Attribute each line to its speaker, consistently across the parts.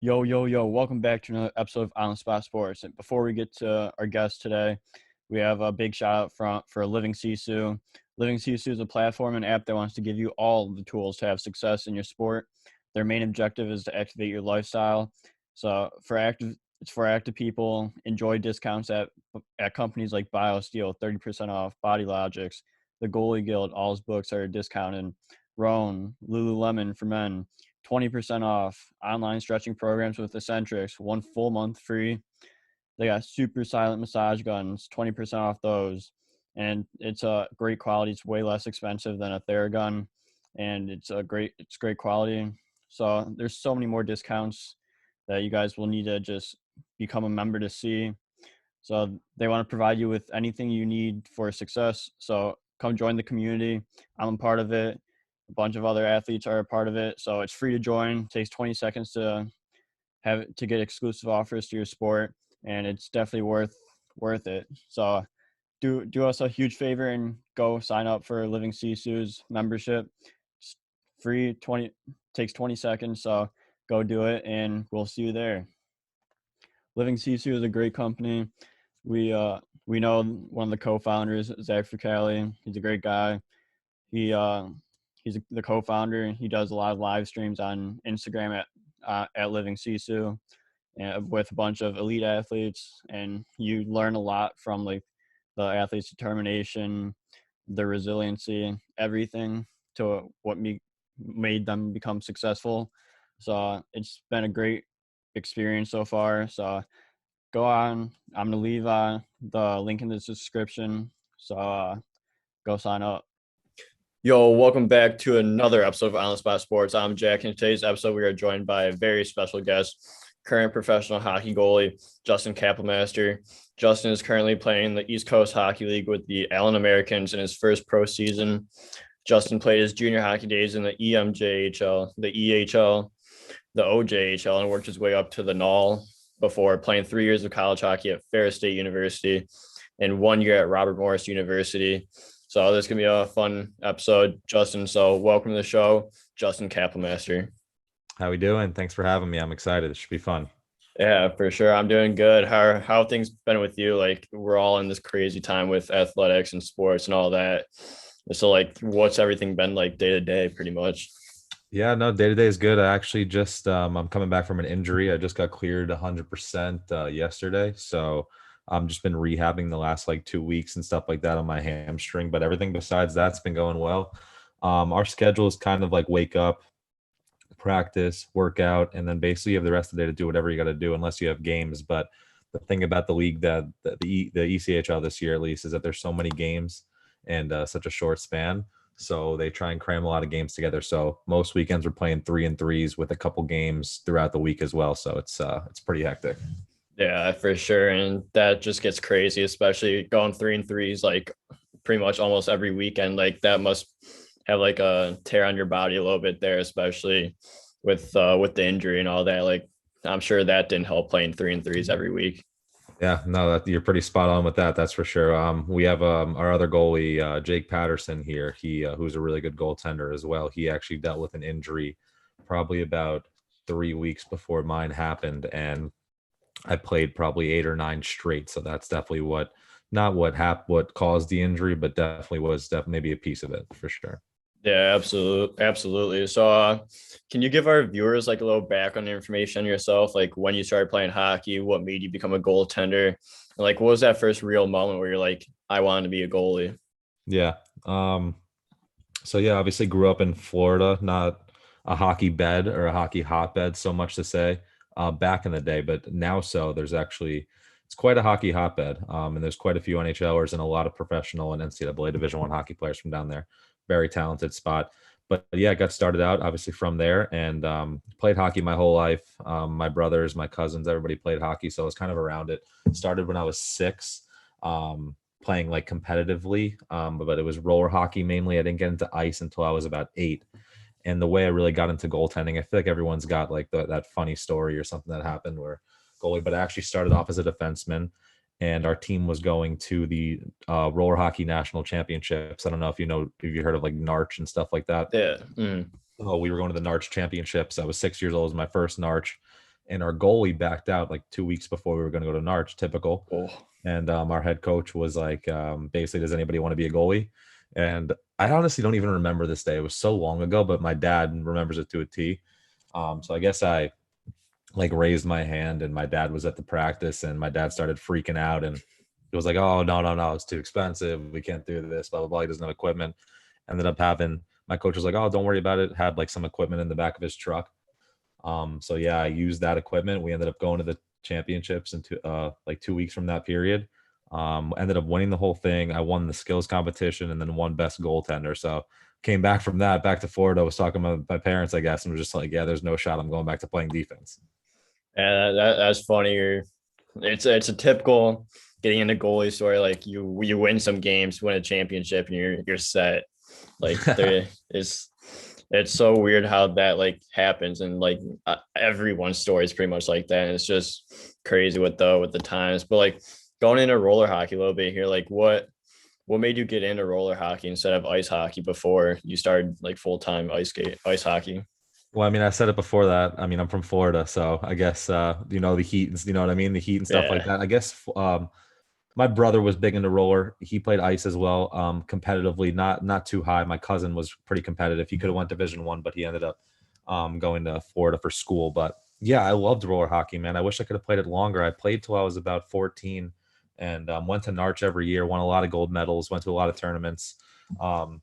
Speaker 1: Yo, yo, yo, welcome back to another episode of On the Spot Sports. And before we get to our guest today, we have a big shout out for Living Sisu. Living Sisu is a platform and app that wants to give you all the tools to have success in your sport. Their main objective is to activate your lifestyle. So it's for active people. Enjoy discounts at companies like BioSteel, 30% off, Body Logics, the Goalie Guild, all his books are discounted. Roan, Lululemon for men, 20% off. Online stretching programs with Eccentrics, 1 full month free. They got super silent massage guns, 20% off those. And it's a great quality. It's way less expensive than a Theragun, and it's great quality. So there's so many more discounts that you guys will need to just become a member to see. So they want to provide you with anything you need for success. So come join the community. I'm a part of it. A bunch of other athletes are a part of it. So it's free to join. It takes 20 seconds to get exclusive offers to your sport, and it's definitely worth it. So do us a huge favor and go sign up for Living Sisu's membership. It's free, takes 20 seconds. So go do it, and we'll see you there. Living Sisu is a great company. We know one of the co-founders, Zach Fricali. He's a great guy. He's the co-founder. He does a lot of live streams on Instagram at Living Sisu, and with a bunch of elite athletes, and you learn a lot from like the athletes' determination, their resiliency, everything to what made them become successful. So it's been a great experience so far. So go on. I'm gonna leave the link in the description. So go sign up. Yo, welcome back to another episode of On the Spot Sports. I'm Jack, and in today's episode, we are joined by a very special guest, current professional hockey goalie, Justin Kapelmaster. Justin is currently playing in the East Coast Hockey League with the Allen Americans in his first pro season. Justin played his junior hockey days in the ECHL, the EHL, the OJHL, and worked his way up to the NAHL before playing 3 years of college hockey at Ferris State University and 1 year at Robert Morris University. So this is going to be a fun episode, Justin. So welcome to the show, Justin Kapelmaster.
Speaker 2: How we doing? Thanks for having me. I'm excited. It should be fun.
Speaker 1: Yeah, for sure. I'm doing good. How have things been with you? Like, we're all in this crazy time with athletics and sports and all that. So like, what's everything been like day to day pretty much?
Speaker 2: Yeah, no, day to day is good. I actually just I'm coming back from an injury. I just got cleared 100% yesterday. So I've just been rehabbing the last like 2 weeks and stuff like that on my hamstring, but everything besides that's been going well. Our schedule is kind of like wake up, practice, workout, and then basically you have the rest of the day to do whatever you got to do unless you have games. But the thing about the league that the ECHL this year at least is that there's so many games and such a short span. So they try and cram a lot of games together. So most weekends we're playing 3-3s with a couple games throughout the week as well. So it's pretty hectic.
Speaker 1: Yeah, for sure. And that just gets crazy, especially going 3-3s like pretty much almost every weekend. Like that must have like a tear on your body a little bit there, especially with the injury and all that. Like I'm sure that didn't help playing 3-3s every week.
Speaker 2: Yeah, no, you're pretty spot on with that. That's for sure. We have our other goalie, Jake Patterson here. He who's a really good goaltender as well. He actually dealt with an injury probably about 3 weeks before mine happened, and I played probably 8 or 9 straight. So that's definitely what caused the injury, but definitely was maybe a piece of it for sure.
Speaker 1: Yeah, absolutely. So can you give our viewers like a little background information on yourself, like when you started playing hockey, what made you become a goaltender, and like what was that first real moment where you're like, I wanted to be a goalie?
Speaker 2: Yeah. So yeah, obviously grew up in Florida, not a hockey bed or a hockey hotbed, so much to say, back in the day, but now it's quite a hockey hotbed. And there's quite a few NHLers and a lot of professional and NCAA Division I hockey players from down there. Very talented spot. But yeah, got started out obviously from there and played hockey my whole life. My brothers, my cousins, everybody played hockey. So I was kind of around it. Started when I was 6, playing like competitively, but it was roller hockey mainly. I didn't get into ice until I was about 8. And the way I really got into goaltending, I feel like everyone's got like that funny story or something that happened where goalie, but I actually started off as a defenseman. And our team was going to the roller hockey national championships. I don't know if you heard of like Narch and stuff like that.
Speaker 1: Yeah.
Speaker 2: Oh, we were going to the Narch championships. I was 6 years old. It was my first Narch. and our goalie backed out like 2 weeks before we were going to go to Narch, typical.
Speaker 1: Oh,
Speaker 2: And our head coach was like, basically, does anybody want to be a goalie? And I honestly don't even remember this day. It was so long ago, but my dad remembers it to a T. So I guess I like raised my hand, and my dad was at the practice, and my dad started freaking out, and it was like, oh, no, it's too expensive. We can't do this, blah, blah, blah. He doesn't have equipment. Ended up having, my coach was like, oh, don't worry about it. Had like some equipment in the back of his truck. So yeah, I used that equipment. We ended up going to the championships in like 2 weeks from that period. Ended up winning the whole thing. I won the skills competition and then won best goaltender. So came back from that, back to Florida. I was talking about my parents, I guess, and was just like, yeah, there's no shot I'm going back to playing defense.
Speaker 1: yeah, that's funny. It's a typical getting into goalie story. Like you win some games, win a championship, and you're set. Like there is, it's so weird how that like happens, and like everyone's story is pretty much like that. And it's just crazy with the times. But like going into roller hockey a little bit here, like what made you get into roller hockey instead of ice hockey before you started like full-time ice hockey?
Speaker 2: Well, I mean, I said it before that. I mean, I'm from Florida, so I guess the heat, and you know what I mean, the heat and stuff like
Speaker 1: Yeah.
Speaker 2: that. I guess my brother was big into roller. He played ice as well, competitively, not too high. My cousin was pretty competitive. He could have went Division I, but he ended up going to Florida for school. But yeah, I loved roller hockey, man. I wish I could have played it longer. I played till I was about 14, and went to Narch every year. Won a lot of gold medals. Went to a lot of tournaments. Um,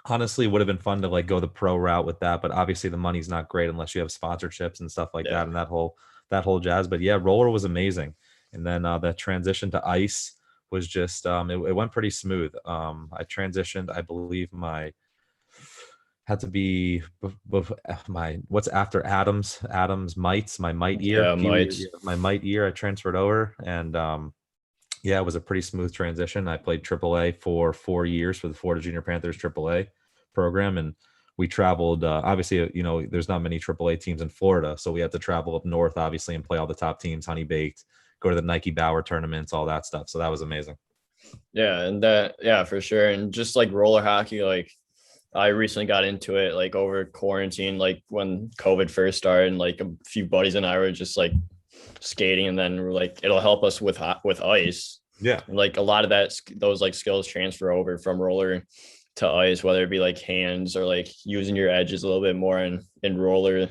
Speaker 2: Honestly, it would have been fun to like go the pro route with that, but obviously the money's not great unless you have sponsorships and stuff like
Speaker 1: Yeah.
Speaker 2: that, and that whole jazz. But yeah, roller was amazing. And then the transition to ice was just it went pretty smooth. I transitioned, I believe my had to be my what's after Adams mites, my mite year,
Speaker 1: Yeah, mites.
Speaker 2: my mite year. I transferred over, and yeah, it was a pretty smooth transition. I played AAA for 4 years for the Florida Junior Panthers AAA program, and we traveled. Obviously, there's not many AAA teams in Florida, so we had to travel up north, obviously, and play all the top teams, Honey Baked, go to the Nike Bauer tournaments, all that stuff. So that was amazing.
Speaker 1: Yeah, and yeah, for sure. And just like roller hockey, like I recently got into it like over quarantine, like when COVID first started, and like a few buddies and I were just like skating, and then we're like, it'll help us with ice.
Speaker 2: Yeah.
Speaker 1: And like a lot of those like skills transfer over from roller to ice, whether it be like hands or like using your edges a little bit more in roller,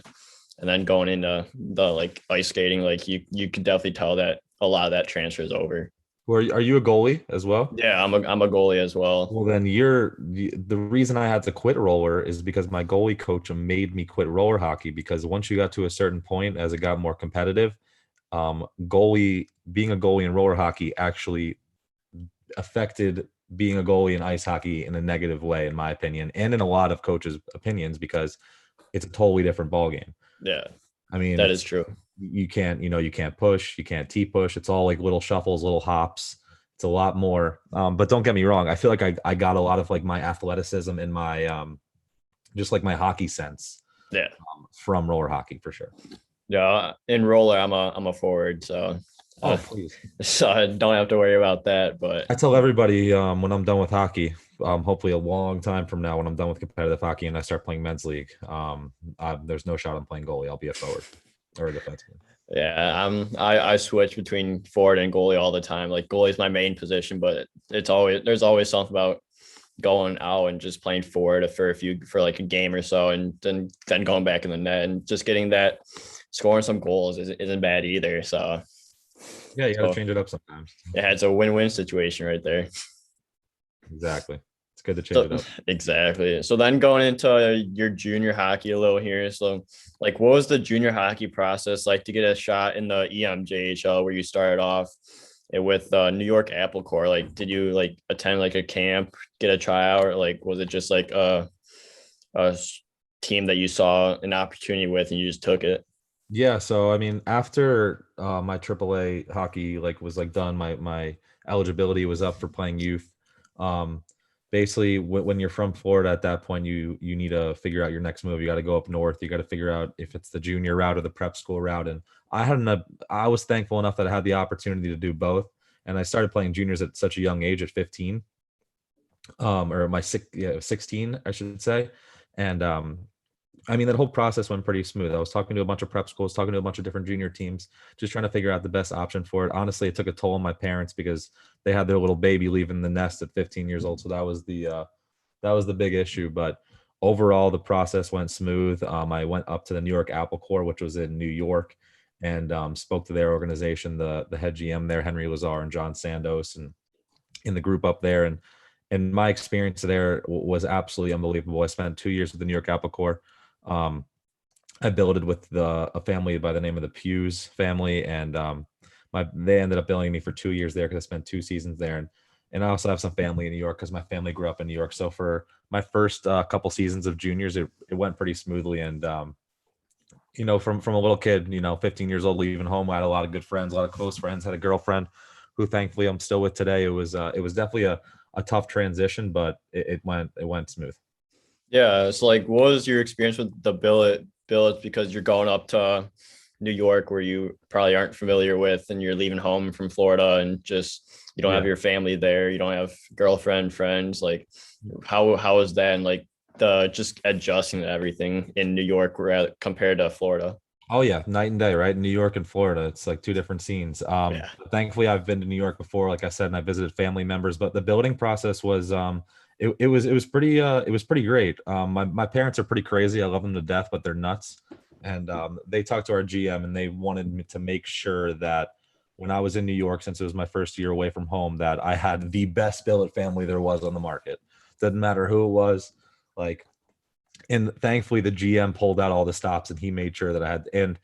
Speaker 1: and then going into the like ice skating, like you could definitely tell that a lot of that transfers over.
Speaker 2: Are you a goalie as well?
Speaker 1: Yeah, I'm a goalie as well.
Speaker 2: Well, then the reason I had to quit roller is because my goalie coach made me quit roller hockey, because once you got to a certain point, as it got more competitive, being a goalie in roller hockey actually affected being a goalie in ice hockey in a negative way, in my opinion, and in a lot of coaches' opinions, because it's a totally different ballgame.
Speaker 1: Yeah,
Speaker 2: I mean,
Speaker 1: that is true.
Speaker 2: You can't push, you can't T-push. It's all like little shuffles, little hops. It's a lot more. But don't get me wrong. I feel like I got a lot of like my athleticism and my just like my hockey sense
Speaker 1: Yeah.
Speaker 2: from roller hockey for sure.
Speaker 1: Yeah, in roller, I'm a forward, so
Speaker 2: Oh, please.
Speaker 1: so I don't have to worry about that. But
Speaker 2: I tell everybody when I'm done with hockey, hopefully a long time from now, when I'm done with competitive hockey and I start playing men's league, there's no shot I'm playing goalie. I'll be a forward or a defenseman.
Speaker 1: yeah, I switch between forward and goalie all the time. Like goalie is my main position, but there's always something about going out and just playing forward for like a game or so, and then going back in the net and just getting that scoring some goals isn't bad either. So
Speaker 2: Yeah, you got to change it up sometimes.
Speaker 1: yeah, it's a win-win situation right there.
Speaker 2: Exactly. It's good to change it up.
Speaker 1: Exactly. So then going into your junior hockey a little here. So like, what was the junior hockey process like to get a shot in the EMJHL where you started off with New York Apple Corps? Like, did you like attend like a camp, get a tryout, or like was it just like a team that you saw an opportunity with and you just took it?
Speaker 2: Yeah, so I mean, after my AAA hockey was done, my eligibility was up for playing youth. Basically, when you're from Florida at that point, you need to figure out your next move. You got to go up north. You got to figure out if it's the junior route or the prep school route. And I was thankful enough that I had the opportunity to do both. And I started playing juniors at such a young age, at 15, or 16, I should say. And I mean, that whole process went pretty smooth. I was talking to a bunch of prep schools, talking to a bunch of different junior teams, just trying to figure out the best option for it. Honestly, it took a toll on my parents because they had their little baby leaving the nest at 15 years old. So that was the big issue. But overall, the process went smooth. I went up to the New York Apple Corps, which was in New York, and spoke to their organization, the head GM there, Henry Lazar and John Sandos, and in the group up there. And my experience there was absolutely unbelievable. I spent 2 years with the New York Apple Corps. Um, I billeted with a family by the name of the Pews family, and they ended up billing me for 2 years there because I spent 2 seasons there, and I also have some family in New York because my family grew up in New York. So for my first couple seasons of juniors, it went pretty smoothly, and from a little kid, 15 years old, leaving home, I had a lot of good friends, a lot of close friends, had a girlfriend who thankfully I'm still with today. It was definitely a tough transition, but it went smooth.
Speaker 1: Yeah, it's like, what was your experience with the billets? Because you're going up to New York, where you probably aren't familiar with, and you're leaving home from Florida, and just you don't have
Speaker 2: Yeah.
Speaker 1: your family there, you don't have girlfriend, friends. Like, how was that, and like the just adjusting to everything in New York compared to Florida?
Speaker 2: Oh yeah, night and day, right? New York and Florida, it's like two different scenes.
Speaker 1: Yeah.
Speaker 2: Thankfully, I've been to New York before, like I said, and I visited family members. But the building process was, it was pretty great. My parents are pretty crazy. I love them to death, but they're nuts. And they talked to our GM, and they wanted me to make sure that when I was in New York, since it was my first year away from home, that I had the best billet family there was on the market. Doesn't matter who it was, like. And thankfully, the GM pulled out all the stops, and he made sure that I had. And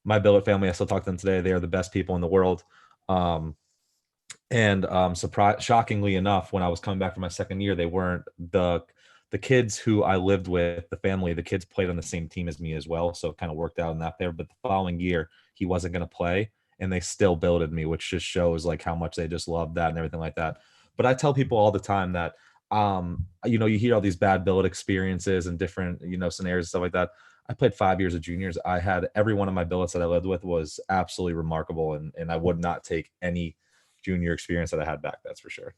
Speaker 2: my billet family, I still talk to them today. They are the best people in the world. Um, and shockingly enough, when I was coming back from my second year, they weren't the kids who I lived with. The family, the kids played on the same team as me as well, so it kind of worked out in that there. But the following year, he wasn't going to play, and they still billeted me, which just shows like how much they just loved that and everything like that. But I tell people all the time that you hear all these bad billet experiences and different, scenarios and stuff like that. I played 5 years of juniors. I had every one of my billets that I lived with was absolutely remarkable. And I would not take any junior experience that I had back. That's for sure.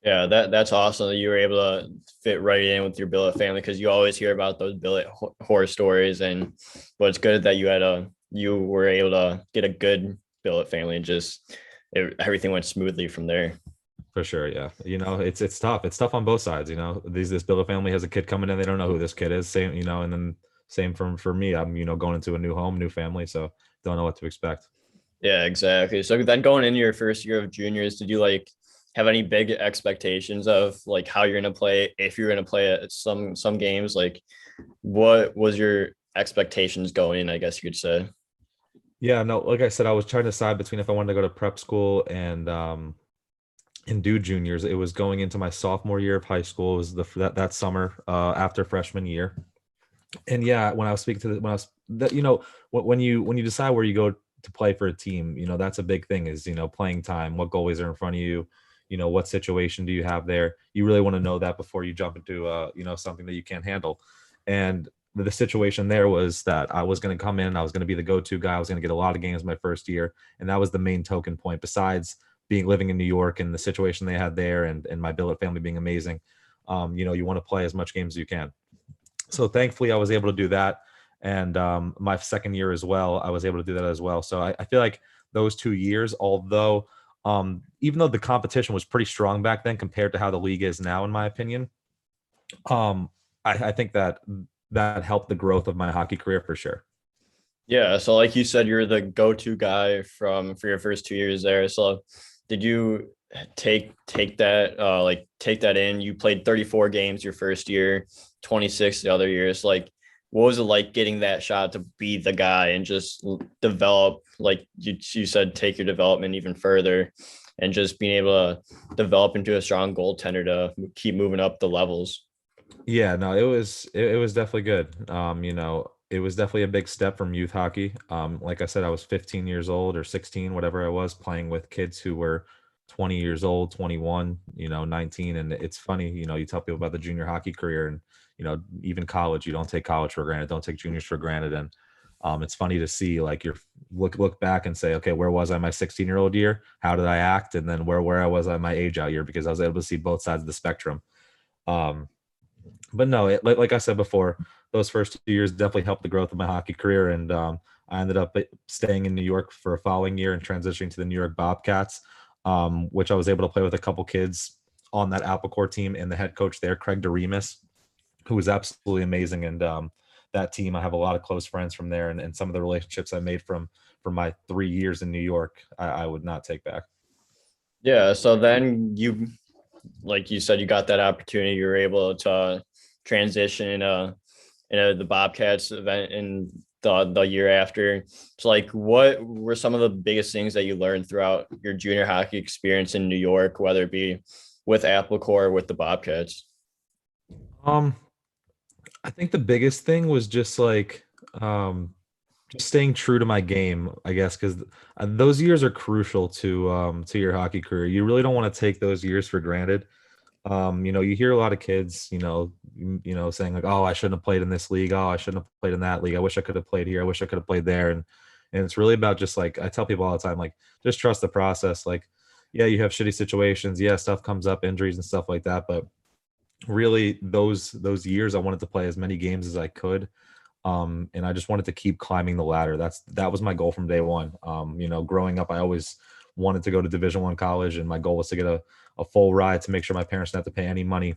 Speaker 1: Yeah, that's awesome that you were able to fit right in with your billet family, because you always hear about those billet horror stories. But it's good that you were able to get a good billet family, and just everything went smoothly from there.
Speaker 2: For sure. Yeah. It's tough. It's tough on both sides. This billet family has a kid coming in. They don't know who this kid is. Same, and then same for me. I'm, going into a new home, new family. So don't know what to expect.
Speaker 1: Yeah, exactly. So then, going into your first year of juniors, did you like have any big expectations of like how you're gonna play, if you're gonna play at some games? Like, what was your expectations going in, I guess you could say?
Speaker 2: Yeah, no, like I said, I was trying to decide between if I wanted to go to prep school and do juniors. It was going into my sophomore year of high school. It was that summer after freshman year. And yeah, when I was speaking to when I was that when you decide where you go to play for a team, that's a big thing, is playing time, what goalies are in front of you, what situation do you have there. You really want to know that before you jump into something that you can't handle. And the situation there was that I was going to come in, I was going to be the go-to guy, I was going to get a lot of games my first year, and that was the main token point. Besides living in New York and the situation they had there, and my billet family being amazing, you want to play as much games as you can. So thankfully, I was able to do that, and my second year as well, I was able to do that as well. So I feel like those 2 years, although even though the competition was pretty strong back then compared to how the league is now, in my opinion, I think that helped the growth of my hockey career for sure.
Speaker 1: Yeah, so like you said, you're the go-to guy for your first 2 years there. So did you take that take that in? You played 34 games your first year, 26 the other years. Like, what was it like getting that shot to be the guy and just develop, like you said, take your development even further, and just being able to develop into a strong goaltender to keep moving up the levels?
Speaker 2: Yeah, no, it was definitely good. It was definitely a big step from youth hockey. Like I said, I was 15 years old or 16, whatever I was, playing with kids who were 20 years old, 21, 19. And it's funny, you tell people about the junior hockey career, and even college, you don't take college for granted, don't take juniors for granted. And it's funny to see, like, you look back and say, okay, where was I my 16-year-old year? How did I act? And then where I was at my age out year, because I was able to see both sides of the spectrum. Um, But no, like I said before, those first 2 years definitely helped the growth of my hockey career. And I ended up staying in New York for a following year and transitioning to the New York Bobcats, which I was able to play with a couple kids on that Apple Core team, and the head coach there, Craig DeRemus, who was absolutely amazing. And that team, I have a lot of close friends from there, and some of the relationships I made from my 3 years in New York, I would not take back.
Speaker 1: Yeah. So then you, like you said, you got that opportunity. You were able to transition in the Bobcats event in the year after. So like, what were some of the biggest things that you learned throughout your junior hockey experience in New York, whether it be with Applecore or with the Bobcats?
Speaker 2: Um, I think the biggest thing was just like just staying true to my game, I guess, because those years are crucial to your hockey career. You really don't want to take those years for granted. You hear a lot of kids, saying like, "Oh, I shouldn't have played in this league. Oh, I shouldn't have played in that league. I wish I could have played here. I wish I could have played there." And it's really about just like I tell people all the time, like just trust the process. Like, yeah, you have shitty situations. Yeah, stuff comes up, injuries and stuff like that. But really, those years, I wanted to play as many games as I could. And I just wanted to keep climbing the ladder. That was my goal from day one. Growing up, I always wanted to go to Division I college, and my goal was to get a full ride to make sure my parents didn't have to pay any money,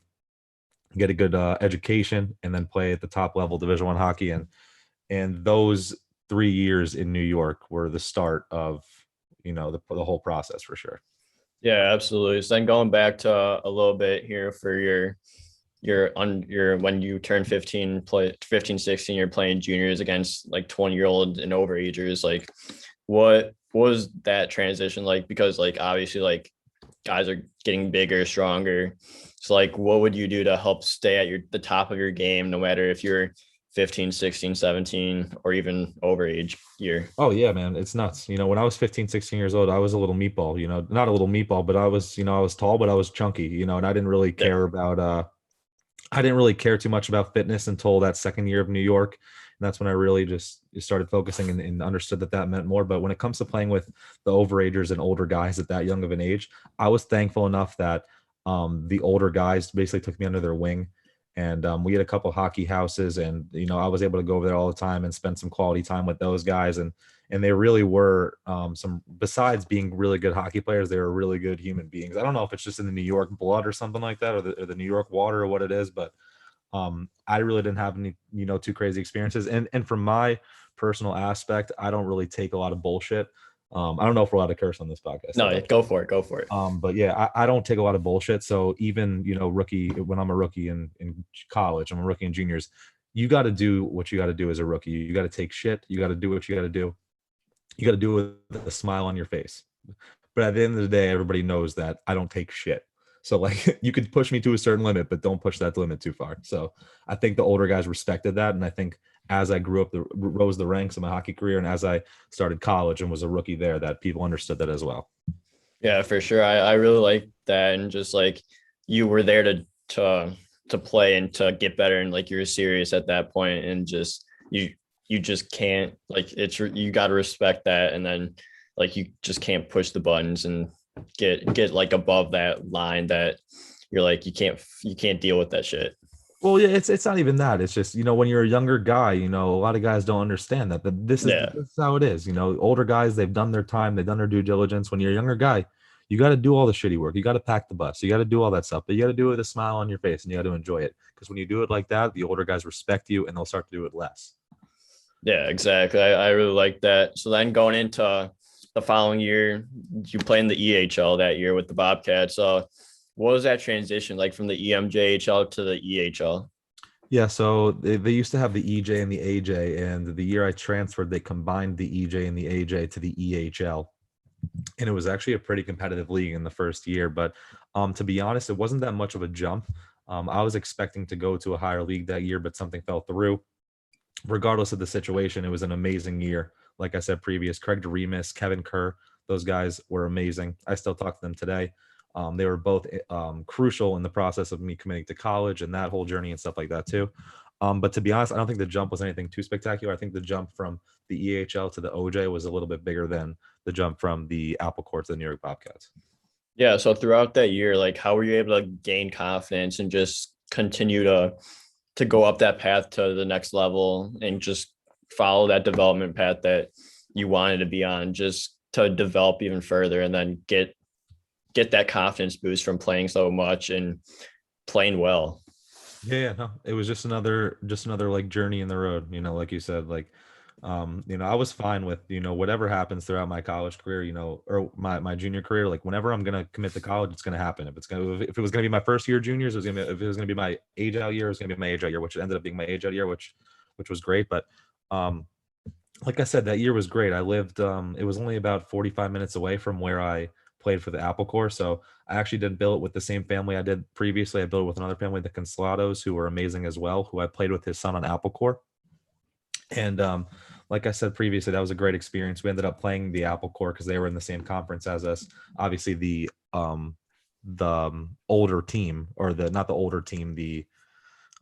Speaker 2: get a good education, and then play at the top level Division I hockey. And those 3 years in New York were the start of the whole process for sure.
Speaker 1: Yeah, absolutely. So then going back to a little bit here for your when you turn 15, play 15, 16, you're playing juniors against like 20-year-old and overagers. Like what was that transition like? Because like obviously like guys are getting bigger, stronger. So like what would you do to help stay at the top of your game, no matter if you're 15, 16, 17, or even overage year?
Speaker 2: Oh yeah, man, it's nuts. When I was 15, 16 years old, I was a little meatball, not a little meatball, but I was tall, but I was chunky, and I didn't really
Speaker 1: Yeah.
Speaker 2: care about I didn't really care too much about fitness until that second year of New York. And that's when I really just started focusing and understood that meant more. But when it comes to playing with the overagers and older guys at that young of an age, I was thankful enough that the older guys basically took me under their wing. And we had a couple hockey houses, and I was able to go over there all the time and spend some quality time with those guys. And they really were some, besides being really good hockey players, they were really good human beings. I don't know if it's just in the New York blood or something like that, or the New York water or what it is, but I really didn't have any, too crazy experiences. And from my personal aspect, I don't really take a lot of bullshit. I don't know if we're allowed to curse on this podcast.
Speaker 1: No, go for it. Go for it.
Speaker 2: But yeah, I don't take a lot of bullshit. So even, when I'm a rookie in college, I'm a rookie in juniors, you got to do what you got to do as a rookie. You got to take shit. You got to do what you got to do. You got to do it with a smile on your face. But at the end of the day, everybody knows that I don't take shit. So like you could push me to a certain limit, but don't push that limit too far. So I think the older guys respected that. And I think as I grew up, rose the ranks of my hockey career, and as I started college and was a rookie there, that people understood that as well.
Speaker 1: Yeah, for sure. I really like that. And just like you were there to play and to get better, and like you're serious at that point, and just you just can't, like you got to respect that. And then like you just can't push the buttons and get like above that line that you're like you can't deal with that shit.
Speaker 2: Well, yeah, it's not even that. It's just, when you're a younger guy, a lot of guys don't understand that.
Speaker 1: Yeah.
Speaker 2: This is how it is. Older guys, they've done their time, they've done their due diligence. When you're a younger guy, you got to do all the shitty work. You got to pack the bus. You got to do all that stuff, but you got to do it with a smile on your face, and you got to enjoy it. Because when you do it like that, the older guys respect you, and they'll start to do it less.
Speaker 1: Yeah, exactly. I really like that. So then going into the following year, you played in the EHL that year with the Bobcats. What was that transition like from the EMJHL to the EHL?
Speaker 2: Yeah, so they used to have the EJ and the AJ, and the year I transferred, they combined the EJ and the AJ to the EHL. And it was actually a pretty competitive league in the first year. But to be honest, it wasn't that much of a jump. I was expecting to go to a higher league that year, but something fell through. Regardless of the situation, it was an amazing year. Like I said previous, Craig DeRemus, Kevin Kerr, those guys were amazing. I still talk to them today. They were both crucial in the process of me committing to college and that whole journey and stuff like that too. But to be honest, I don't think the jump was anything too spectacular. I think the jump from the EHL to the OJ was a little bit bigger than the jump from the Apple Court to the New York Bobcats.
Speaker 1: Yeah, so throughout that year, like how were you able to gain confidence and just continue to go up that path to the next level and just follow that development path that you wanted to be on, just to develop even further and then get that confidence boost from playing so much and playing well.
Speaker 2: Yeah, no, it was just another like journey in the road, like you said, like I was fine with, whatever happens throughout my college career, or my junior career, like whenever I'm gonna commit to college, it's gonna happen. If it was gonna be my first year juniors, if it was gonna be my age out year, it was gonna be my age out year, which ended up being my age out year, which was great. But like I said, that year was great. I lived it was only about 45 minutes away from where I played for the Apple Corps. So I actually didn't build it with the same family I did previously. I built it with another family, the Consolados, who were amazing as well, who I played with his son on Apple Corps. And like I said previously, that was a great experience. We ended up playing the Apple Corps because they were in the same conference as us. Obviously, the older team, or not the older team, the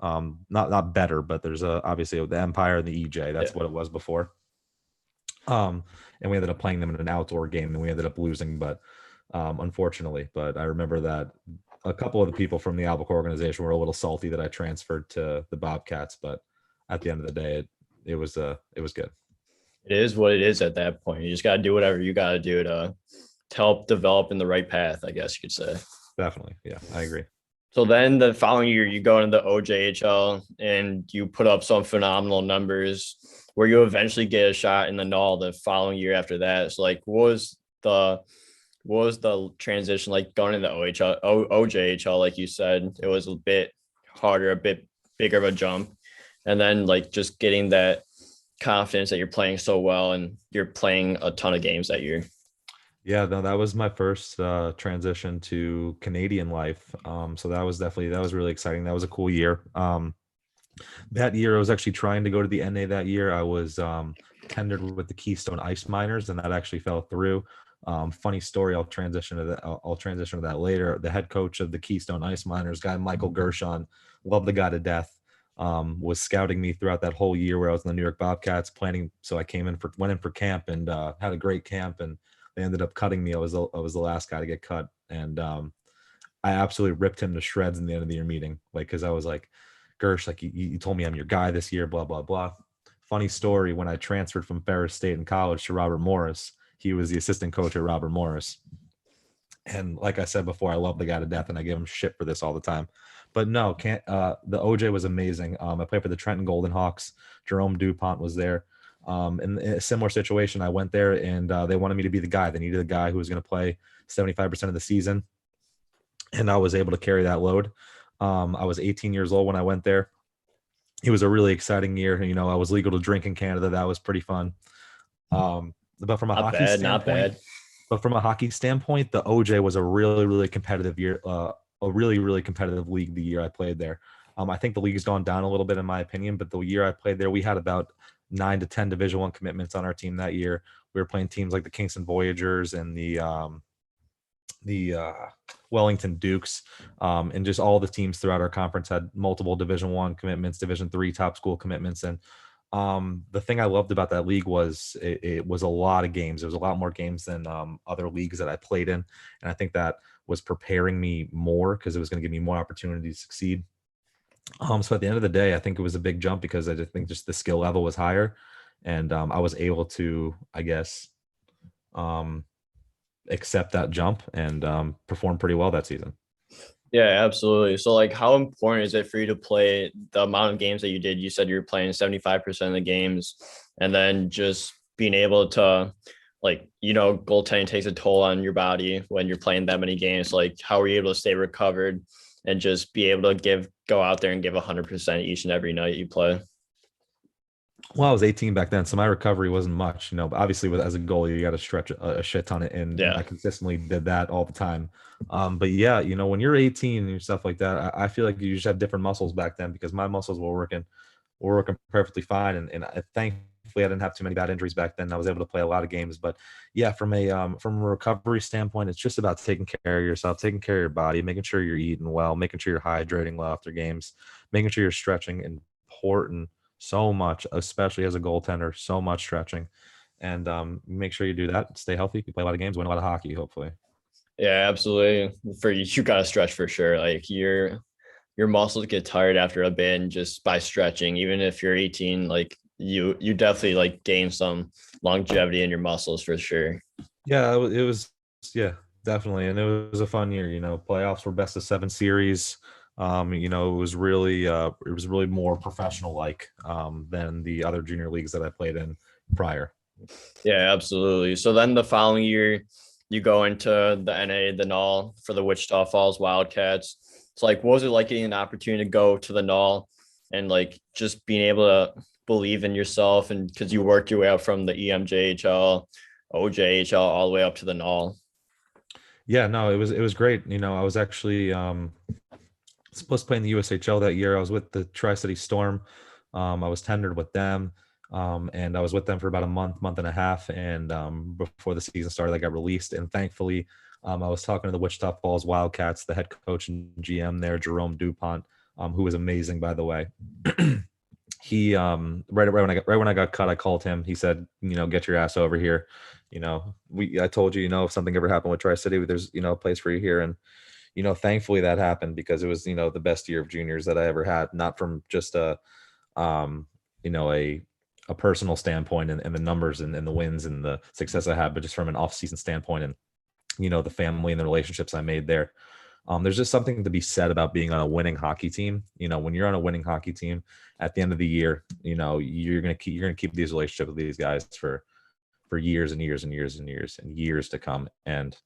Speaker 2: not better, but there's obviously the Empire and the EJ. That's what it was before. And we ended up playing them in an outdoor game, and we ended up losing, but unfortunately. But I remember that a couple of the people from the Apple Corps organization were a little salty that I transferred to the Bobcats, but at the end of the day, it was good.
Speaker 1: It is what it is at that point. You just got to do whatever you got to do to help develop in the right path, I guess you could say.
Speaker 2: Definitely. Yeah, I agree.
Speaker 1: So then the following year, you go into the OJHL and you put up some phenomenal numbers where you eventually get a shot in the NAHL the following year after that. So like, what was the transition like going into OJHL? Like you said, it was a bit harder, a bit bigger of a jump. And then like just getting that confidence that you're playing so well and you're playing a ton of games that year.
Speaker 2: Yeah, no, that was my first transition to Canadian life. So that was really exciting. That was a cool year. That year I was actually trying to go to the NA that year. I was tendered with the Keystone Ice Miners, and that actually fell through. Funny story. I'll transition to that later. The head coach of the Keystone Ice Miners, guy Michael Gershon, loved the guy to death. Was scouting me throughout that whole year where I was in the New York Bobcats planning. So I went in for camp and had a great camp, and they ended up cutting me. I was the last guy to get cut, and I absolutely ripped him to shreds in the end of the year meeting, like, because I was like, Gersh, like you told me I'm your guy this year, blah blah blah. Funny story: when I transferred from Ferris State in college to Robert Morris, he was the assistant coach at Robert Morris. And like I said before, I love the guy to death, and I give him shit for this all the time. But no, the OJ was amazing. I played for the Trenton Golden Hawks. Jerome Dupont was there. In a similar situation, I went there, and they wanted me to be the guy. They needed a guy who was going to play 75% of the season, and I was able to carry that load. I was 18 years old when I went there. It was a really exciting year. I was legal to drink in Canada. That was pretty fun. But from a
Speaker 1: Not bad.
Speaker 2: But from a hockey standpoint, the OJ was a really, really competitive year, a really, really competitive league the year I played there. I think the league's gone down a little bit in my opinion, but the year I played there, we had about 9 to 10 Division I commitments on our team that year. We were playing teams like the Kingston Voyagers and the Wellington Dukes, and just all the teams throughout our conference had multiple Division I commitments, Division III top school commitments. And the thing I loved about that league was it was a lot of games. It was a lot more games than other leagues that I played in. And I think that was preparing me more because it was going to give me more opportunity to succeed. So at the end of the day, I think it was a big jump because I just think the skill level was higher, and I was able to, I guess, accept that jump and perform pretty well that season.
Speaker 1: Yeah, absolutely. So like, how important is it for you to play the amount of games that you did? You said you were playing 75% of the games, and then just being able to, like, goaltending takes a toll on your body when you're playing that many games. Like, how are you able to stay recovered and just be able to go out there and give 100% each and every night you play?
Speaker 2: Well, I was 18 back then, so my recovery wasn't much, but obviously as a goalie, you got to stretch a shit ton, and I consistently did that all the time. But yeah, when you're 18 and stuff like that, I feel like you just have different muscles back then because my muscles were working perfectly fine. And thankfully I didn't have too many bad injuries back then. I was able to play a lot of games, but yeah, from a recovery standpoint, it's just about taking care of yourself, taking care of your body, making sure you're eating well, making sure you're hydrating well after games, making sure you're stretching. Important. So much, especially as a goaltender, so much stretching, and make sure you do that. Stay healthy. You play a lot of games, win a lot of hockey, hopefully.
Speaker 1: Yeah, absolutely. For you got to stretch for sure. Like your muscles get tired after a bit, and just by stretching, even if you're 18, like you definitely like gain some longevity in your muscles for sure.
Speaker 2: Yeah, it was yeah, definitely, and it was a fun year. Playoffs were best of 7 series. It was really more professional like than the other junior leagues that I played in prior.
Speaker 1: Yeah, absolutely. So then the following year, you go into the NA, the NAL for the Wichita Falls Wildcats. It's like, what was it like getting an opportunity to go to the NAL and like just being able to believe in yourself, and because you worked your way up from the EMJHL, OJHL, all the way up to the NAL?
Speaker 2: Yeah, no, it was great. I was actually supposed to play in the USHL that year. I was with the Tri-City Storm. I was tendered with them. And I was with them for about a month and a half. And before the season started, I got released. And thankfully, I was talking to the Wichita Falls Wildcats, the head coach and GM there, Jerome Dupont, who was amazing, by the way. He right when I got cut, I called him. He said, get your ass over here. I told you, if something ever happened with Tri-City, there's a place for you here. And thankfully that happened, because it was the best year of juniors that I ever had, not from just a a personal standpoint and the numbers and the wins and the success I had, but just from an off-season standpoint and the family and the relationships I made there. There's just something to be said about being on a winning hockey team. When you're on a winning hockey team at the end of the year, you're gonna keep these relationships with these guys for years and years and years and years and years to come. And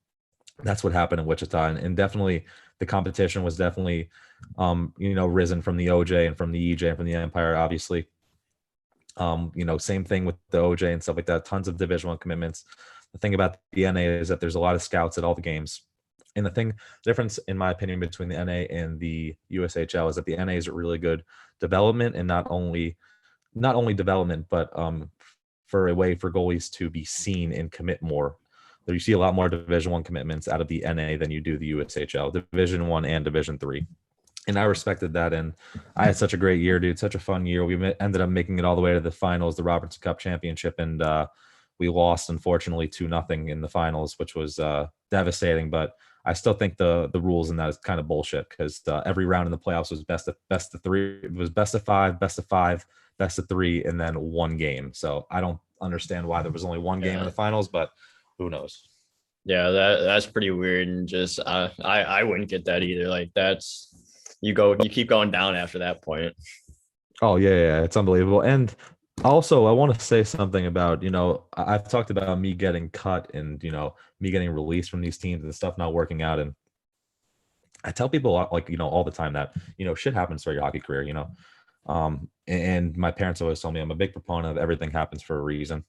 Speaker 2: that's what happened in Wichita. And definitely the competition was definitely risen from the OJ and from the EJ and from the Empire, obviously. Same thing with the OJ and stuff like that. Tons of Division I commitments. The thing about the NA is that there's a lot of scouts at all the games. And the difference, in my opinion, between the NA and the USHL is that the NA is a really good development, and not only development, but for a way for goalies to be seen and commit more. So you see a lot more Division I commitments out of the NA than you do the USHL, Division I and Division III. And I respected that. And I had such a great year, dude. Such a fun year. We ended up making it all the way to the finals, the Robertson Cup Championship. And we lost, unfortunately, 2-0 in the finals, which was devastating. But I still think the rules in that is kind of bullshit, because every round in the playoffs was best of three. It was best of five, best of three, and then one game. So I don't understand why there was only one game in the finals, but who knows?
Speaker 1: Yeah, that's pretty weird. And just I wouldn't get that either. Like you keep going down after that point.
Speaker 2: Oh yeah, it's unbelievable. And also, I want to say something about, I've talked about me getting cut and, me getting released from these teams and stuff not working out. And I tell people all the time that, shit happens for your hockey career, and my parents always told me I'm a big proponent of everything happens for a reason,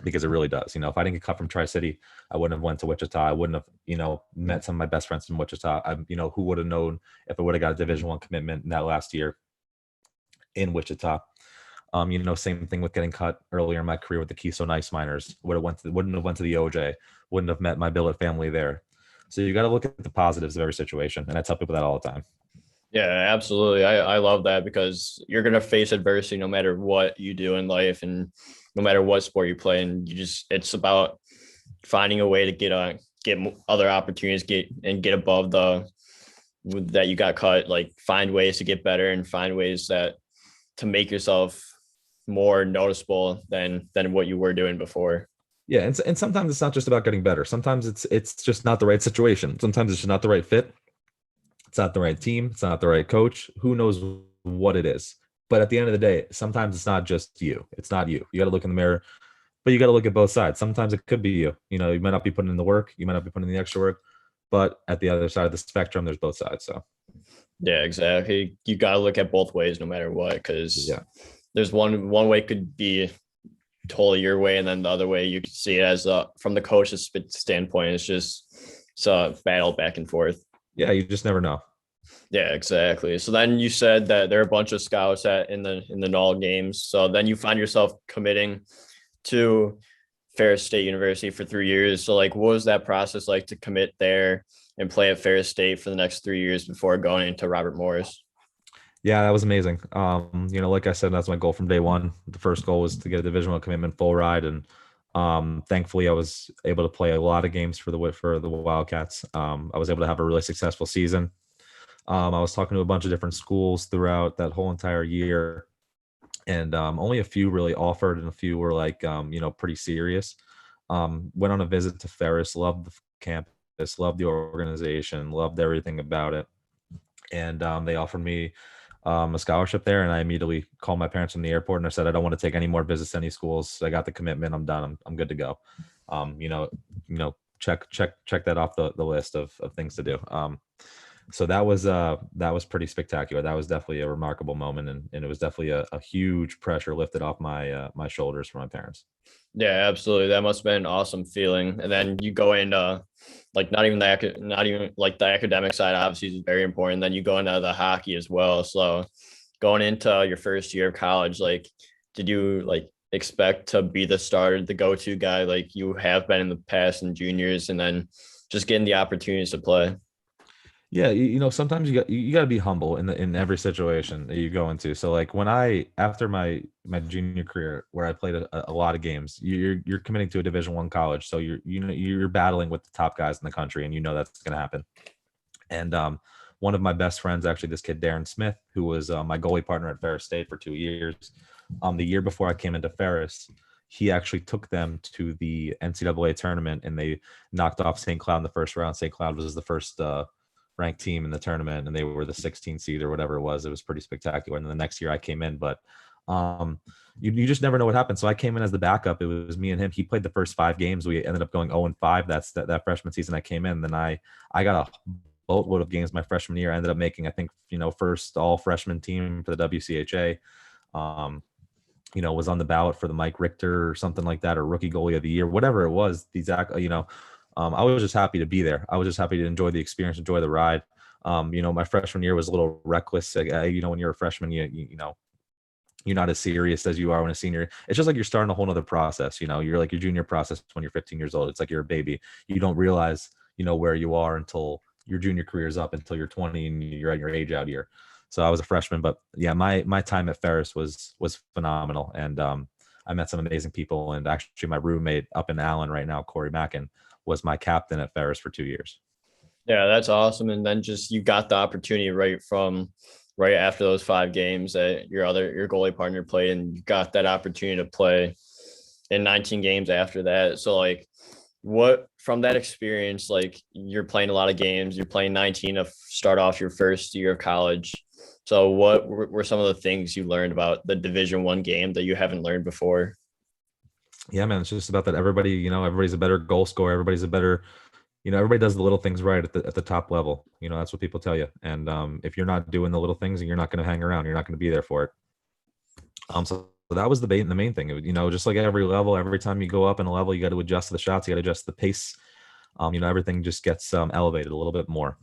Speaker 2: because it really does. If I didn't get cut from Tri-City, I wouldn't have went to Wichita. I wouldn't have, met some of my best friends from Wichita. Who would have known if I would have got a Division I commitment in that last year in Wichita. Same thing with getting cut earlier in my career with the Keystone Ice Miners. Wouldn't have went to the OJ. Wouldn't have met my billet family there. So you got to look at the positives of every situation, and I tell people that all the time.
Speaker 1: Yeah, absolutely. I love that, because you're gonna face adversity no matter what you do in life, and no matter what sport you play. And it's about finding a way to get other opportunities, get above that you got cut. Like, find ways to get better and find ways to make yourself more noticeable than what you were doing before.
Speaker 2: Yeah, and sometimes it's not just about getting better. Sometimes it's just not the right situation. Sometimes it's just not the right fit. It's not the right team. It's not the right coach. Who knows what it is? But at the end of the day, sometimes it's not just you. It's not you. You got to look in the mirror, but you got to look at both sides. Sometimes it could be you. You might not be putting in the work. You might not be putting in the extra work. But at the other side of the spectrum, there's both sides. So
Speaker 1: yeah, exactly. You got to look at both ways no matter what, because there's one way could be totally your way, and then the other way you could see it as from the coach's standpoint, it's a battle back and forth.
Speaker 2: Yeah, you just never know.
Speaker 1: Yeah, exactly. So then you said that there are a bunch of scouts in the NAL games. So then you find yourself committing to Ferris State University for 3 years. So what was that process like to commit there and play at Ferris State for the next 3 years before going into Robert Morris?
Speaker 2: Yeah, that was amazing. Like I said, that's my goal from day one. The first goal was to get a Division I commitment full ride, and thankfully I was able to play a lot of games for the Wildcats. I was able to have a really successful season. I was talking to a bunch of different schools throughout that whole entire year, and only a few really offered, and a few were like, pretty serious. Went on a visit to Ferris, loved the campus, loved the organization, loved everything about it, and they offered me a scholarship there. And I immediately called my parents from the airport and I said, I don't want to take any more visits to any schools. I got the commitment. I'm done. I'm good to go. Um, you know, check that off the list of things to do. So that was pretty spectacular. That was definitely a remarkable moment, and it was definitely a huge pressure lifted off my shoulders for my parents.
Speaker 1: Yeah, absolutely. That must have been an awesome feeling. And then you go into like not even like the academic side obviously is very important. Then you go into the hockey as well. So going into your first year of college, like did you like expect to be the starter, the go-to guy like you have been in the past in juniors, and then just getting the opportunities to play?
Speaker 2: Yeah, sometimes you got to be humble in every situation that you go into. So like when I after my junior career where I played a lot of games, you're committing to a Division I college, so you're battling with the top guys in the country, and that's going to happen. And one of my best friends, actually, this kid Darren Smith, who was my goalie partner at Ferris State for 2 years, the year before I came into Ferris, he actually took them to the NCAA tournament, and they knocked off St. Cloud in the first round. St. Cloud was the first ranked team in the tournament, and they were the 16th seed or whatever it was. It was pretty spectacular. And then the next year I came in, but you just never know what happened. So I came in as the backup. It was me and him. He played the first 5 games. We ended up going 0-5. That's that freshman season I came in. Then I got a boatload of games my freshman year. I ended up making, I think, first all freshman team for the WCHA. Was on the ballot for the Mike Richter or something like that, or rookie goalie of the year, whatever it was. I was just happy to be there. I was just happy to enjoy the experience, enjoy the ride. My freshman year was a little reckless. When you're a freshman, you're not as serious as you are when a senior. It's just like you're starting a whole nother process. You're like your junior process when you're 15 years old. It's like you're a baby. You don't realize, where you are until your junior career is up, until you're 20 and you're at your age out year. So I was a freshman, but yeah, my time at Ferris was phenomenal. And I met some amazing people. And actually my roommate up in Allen right now, Corey Mackin, was my captain at Ferris for 2 years.
Speaker 1: Yeah, that's awesome. And then just you got the opportunity right after those 5 games that your goalie partner played, and you got that opportunity to play in 19 games after that. So like what from that experience, like you're playing a lot of games, you're playing 19 to start off your first year of college. So what were some of the things you learned about the Division I game that you haven't learned before?
Speaker 2: Yeah, man, it's just about that. Everybody's a better goal scorer. Everybody's a better, everybody does the little things right at the top level. That's what people tell you. And if you're not doing the little things, you're not going to hang around. You're not going to be there for it. So that was the main thing. Just like every level, every time you go up in a level, you got to adjust the shots. You got to adjust the pace. Everything just gets elevated a little bit more.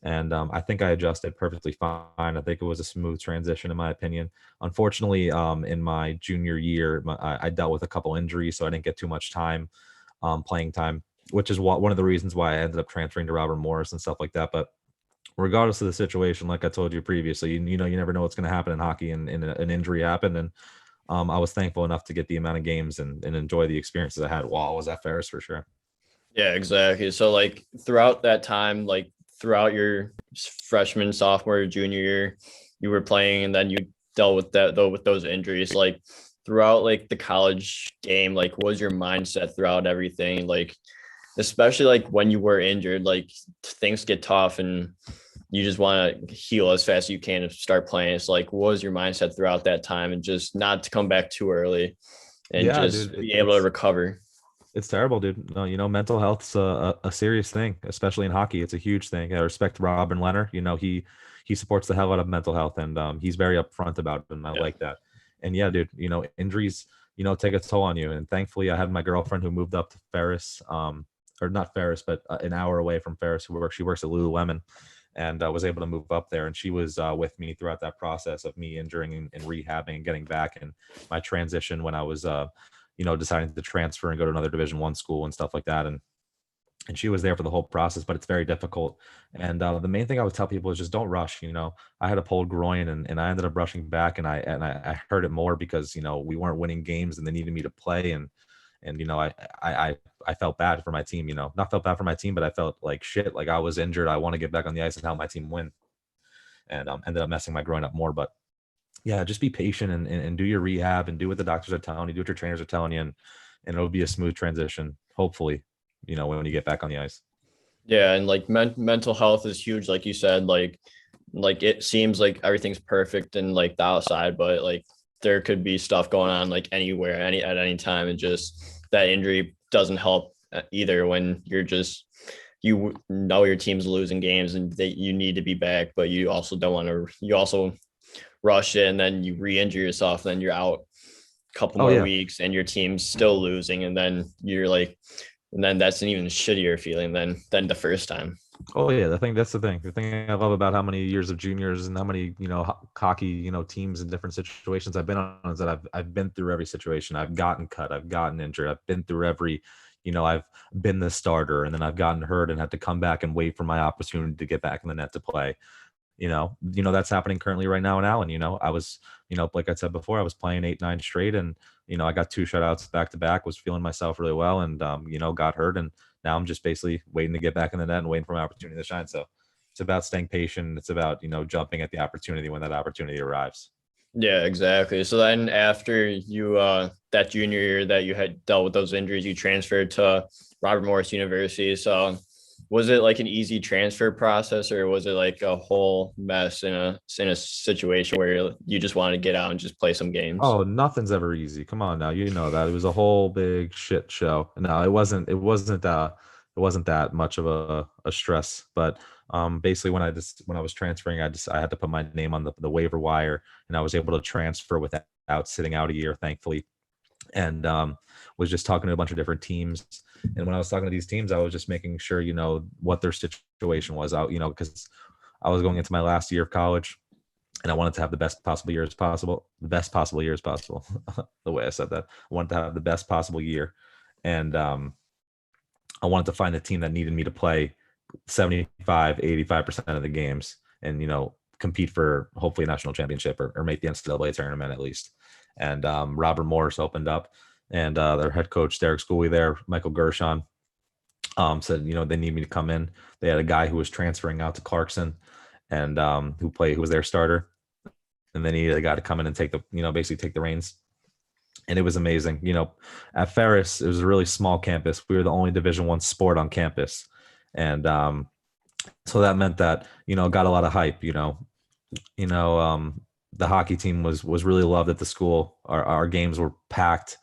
Speaker 2: And I think I adjusted perfectly fine. I think it was a smooth transition, in my opinion. Unfortunately, in my junior year, I dealt with a couple injuries, so I didn't get too much time, playing time, which is one of the reasons why I ended up transferring to Robert Morris and stuff like that. But regardless of the situation, like I told you previously, you never know what's going to happen in hockey, and an injury happened. And I was thankful enough to get the amount of games and enjoy the experiences I had while I was at Ferris, for sure.
Speaker 1: Yeah, exactly. So like throughout that time, like throughout your freshman, sophomore, junior year, you were playing, and then you dealt with that though with those injuries. Like throughout like the college game, like what was your mindset throughout everything? Like especially like when you were injured, like things get tough and you just want to heal as fast as you can and start playing. It's like what was your mindset throughout that time, and just not to come back too early and
Speaker 2: Yeah,
Speaker 1: just
Speaker 2: dude,
Speaker 1: be able to recover?
Speaker 2: it's terrible, dude. No, mental health's a serious thing, especially in hockey. It's a huge thing. I respect Robin Leonard. He supports the hell out of mental health, and he's very upfront about it, and I
Speaker 1: Yeah.
Speaker 2: like that. And yeah, dude, injuries, take a toll on you. And thankfully, I had my girlfriend who moved up to Ferris, or not Ferris, but an hour away from Ferris, she works at Lululemon, and was able to move up there. And she was with me throughout that process of me injuring and rehabbing and getting back, and my transition when I was deciding to transfer and go to another Division I school and stuff like that. And she was there for the whole process, but it's very difficult. And the main thing I would tell people is just don't rush. I had a pulled groin, and I ended up rushing back, and I hurt it more because we weren't winning games and they needed me to play, and I felt bad for my team. Not felt bad for my team, but I felt like shit. Like I was injured. I want to get back on the ice and help my team win. and ended up messing my groin up more. But yeah, just be patient and do your rehab and do what the doctors are telling you, do what your trainers are telling you, and it'll be a smooth transition, hopefully, when you get back on the ice.
Speaker 1: Yeah, and like mental health is huge, like you said. Like it seems like everything's perfect and like the outside, but like there could be stuff going on like anywhere, at any time, and just that injury doesn't help either when you know your team's losing games and you need to be back, but you also don't want to. You also rush it and then you re-injure yourself, then you're out a couple more weeks and your team's still losing, and then you're like, and then that's an even shittier feeling than the first time.
Speaker 2: Oh yeah, that's the thing. The thing I love about how many years of juniors and how many hockey teams in different situations I've been on is that I've been through every situation. I've gotten cut, I've gotten injured, I've been through every, I've been the starter, and then I've gotten hurt and had to come back and wait for my opportunity to get back in the net to play. That's happening currently right now in Allen. I was, like I said before, I was playing 8-9 straight, and I got 2 shutouts back to back, was feeling myself really well, and got hurt, and now I'm just basically waiting to get back in the net and waiting for my opportunity to shine. So it's about staying patient. It's about jumping at the opportunity when that opportunity arrives.
Speaker 1: Yeah, exactly. So then after you that junior year that you had dealt with those injuries, you transferred to Robert Morris University. So was it like an easy transfer process, or was it like a whole mess in a situation where you just wanted to get out and just play some games?
Speaker 2: Oh, nothing's ever easy. Come on now, that it was a whole big shit show. No, it wasn't that much of a stress. But basically when I was transferring, I had to put my name on the waiver wire, and I was able to transfer without sitting out a year, thankfully. And was just talking to a bunch of different teams. And when I was talking to these teams, I was just making sure, what their situation was out, because I was going into my last year of college, and I wanted to have the best possible year as possible. The way I said that, I wanted to have the best possible year. And I wanted to find a team that needed me to play 75-85% of the games and, compete for hopefully a national championship or make the NCAA tournament at least. And Robert Morris opened up, and their head coach, Derek Schooley there, Michael Gershon, said, they need me to come in. They had a guy who was transferring out to Clarkson, and who was their starter. And they needed a guy to come in and take basically take the reins. And it was amazing. At Ferris, it was a really small campus. We were the only Division I sport on campus. And so that meant that, got a lot of hype, the hockey team was really loved at the school. Our games were packed.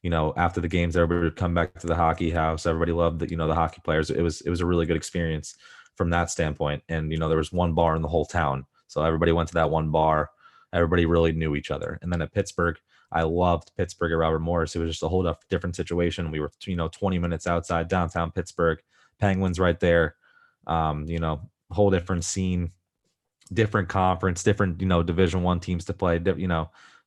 Speaker 2: After the games, everybody would come back to the hockey house. Everybody loved the hockey players. It was a really good experience from that standpoint. And, there was one bar in the whole town. So everybody went to that one bar. Everybody really knew each other. And then at Pittsburgh, I loved Pittsburgh at Robert Morris. It was just a whole different situation. We were, 20 minutes outside downtown Pittsburgh, Penguins right there. Whole different scene, different conference, different, Division I teams to play,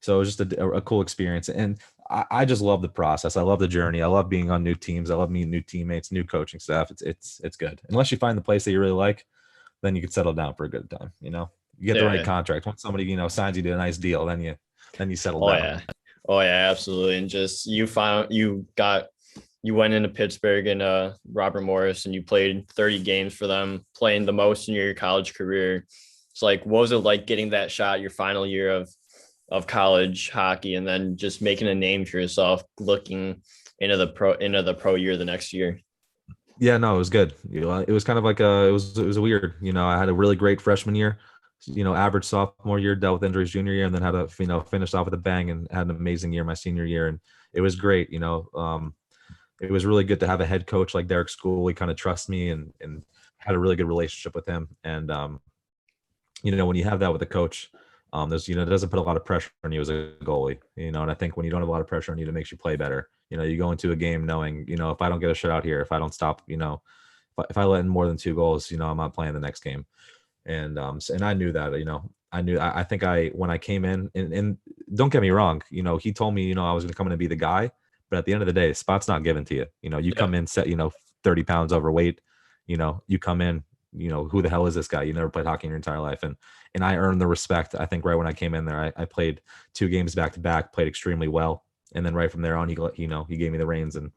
Speaker 2: so it was just a cool experience. And I just love the process. I love the journey. I love being on new teams. I love meeting new teammates, new coaching staff. It's good. Unless you find the place that you really like, then you can settle down for a good time. You get the right contract. Once somebody, signs you to a nice deal, then you settle down.
Speaker 1: Yeah. Oh yeah, absolutely. And just you went into Pittsburgh and Robert Morris, and you played 30 games for them, playing the most in your college career. It's like, what was it like getting that shot your final year of college hockey, and then just making a name for yourself, looking into the pro year the next year?
Speaker 2: Yeah, no, it was good. It was kind of like it was weird. I had a really great freshman year, average sophomore year, dealt with injuries junior year, and then had a finished off with a bang and had an amazing year my senior year, and it was great. It was really good to have a head coach like Derek Schooley kind of trust me and had a really good relationship with him. And when you have that with a coach, there's it doesn't put a lot of pressure on you as a goalie. And I think when you don't have a lot of pressure on you, it makes you play better. You go into a game knowing, if I don't get a shutout here, if I don't stop, if I let in more than 2 goals, I'm not playing the next game. And I knew that, I think when I came in, and don't get me wrong, he told me, I was going to come in and be the guy, but at the end of the day, the spot's not given to you. You come in set, 30 pounds overweight, you come in, who the hell is this guy? You never played hockey in your entire life. And I earned the respect. I think right when I came in there, I played 2 games back to back, played extremely well. And then right from there on, he gave me the reins, and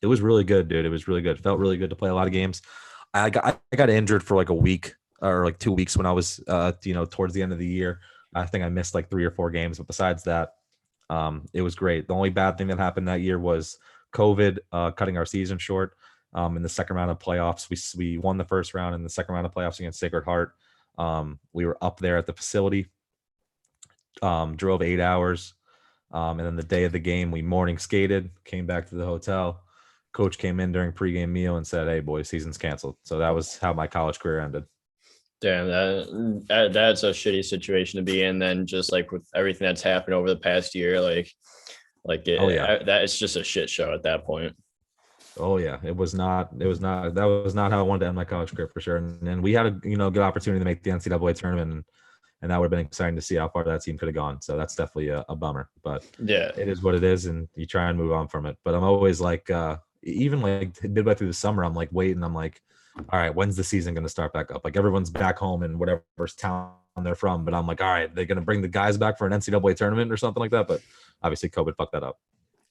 Speaker 2: it was really good, dude. It was really good. Felt really good to play a lot of games. I got injured for like a week or like 2 weeks when I was, towards the end of the year. I think I missed like 3 or 4 games, but besides that, it was great. The only bad thing that happened that year was COVID, cutting our season short. In the second round of playoffs, we won the first round. In the second round of playoffs against Sacred Heart, we were up there at the facility, drove 8 hours. And then the day of the game, we morning skated, came back to the hotel. Coach came in during pregame meal and said, "Hey, boys, season's canceled." So that was how my college career ended.
Speaker 1: Damn, that's a shitty situation to be in. Then just like with everything that's happened over the past year,
Speaker 2: Oh yeah,
Speaker 1: that it's just a shit show at that point.
Speaker 2: oh yeah. That was not how I wanted to end my college career for sure. And we had a good opportunity to make the NCAA tournament, and that would have been exciting to see how far that team could have gone. So that's definitely a bummer. But
Speaker 1: Yeah,
Speaker 2: it is what it is, and you try and move on from it. But I'm always like, even like midway through the summer, I'm like waiting. I'm like, all right, when's the season going to start back up? Like everyone's back home in whatever town they're from, but I'm like, all right, they're going to bring the guys back for an NCAA tournament or something like that. But obviously, COVID fucked that up.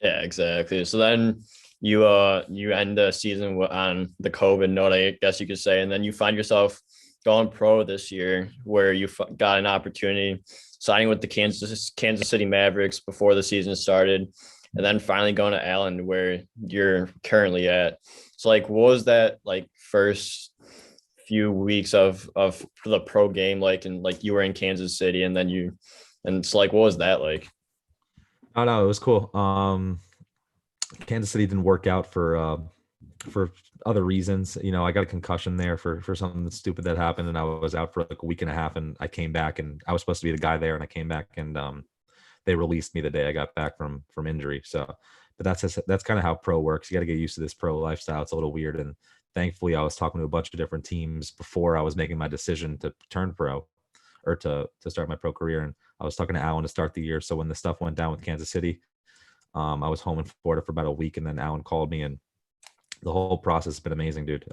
Speaker 1: yeah, exactly. So then you end the season on the COVID note, I guess you could say, and then you find yourself going pro this year, where you got an opportunity signing with the Kansas City Mavericks before the season started, and then finally going to Allen, where you're currently at. So like, what was that like first few weeks of the pro game like? And like you were in Kansas City, and it's like, what was that like?
Speaker 2: Oh no, it was cool. Kansas City didn't work out for other reasons. I got a concussion there for something stupid that happened, and I was out for like a week and a half, and I came back, and I was supposed to be the guy there, and I came back, and they released me the day I got back from injury. So, but that's kind of how pro works. You got to get used to this pro lifestyle. It's a little weird, and thankfully I was talking to a bunch of different teams before I was making my decision to turn pro or to start my pro career. And I was talking to Alan to start the year. So when the stuff went down with Kansas City, I was home in Florida for about a week, and then Alan called me, and the whole process has been amazing, dude.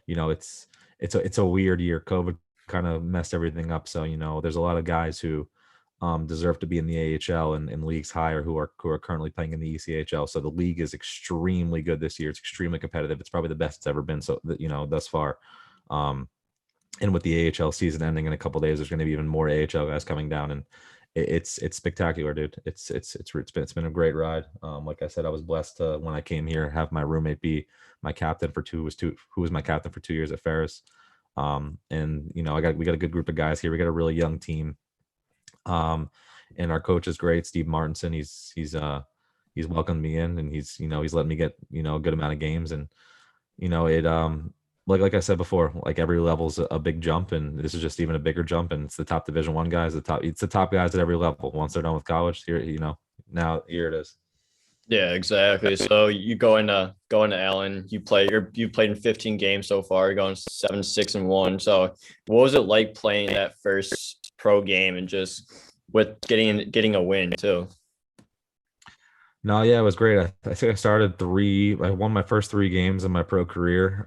Speaker 2: It's a weird year. COVID kind of messed everything up. So, there's a lot of guys who deserve to be in the AHL and leagues higher who are currently playing in the ECHL. So the league is extremely good this year. It's extremely competitive. It's probably the best it's ever been. So, thus far. And with the AHL season ending in a couple of days, there's going to be even more AHL guys coming down, and it's spectacular, dude. It's been a great ride. Like I said, I was blessed to, when I came here, have my roommate be my captain who was my captain for 2 years at Ferris. And we got a good group of guys here. We got a really young team. And our coach is great, Steve Martinson. He's welcomed me in, and he's let me get a good amount of games, and like I said before, like every level's a big jump, and this is just even a bigger jump, and it's the top Division I guys, it's the top guys at every level. Once they're done with college, here, now here it is.
Speaker 1: Yeah, exactly. So you go into Allen, you played in 15 games so far, you're going 7-6-1. So what was it like playing that first pro game and just with getting a win too?
Speaker 2: No, yeah, it was great. I think I won my first 3 games in my pro career,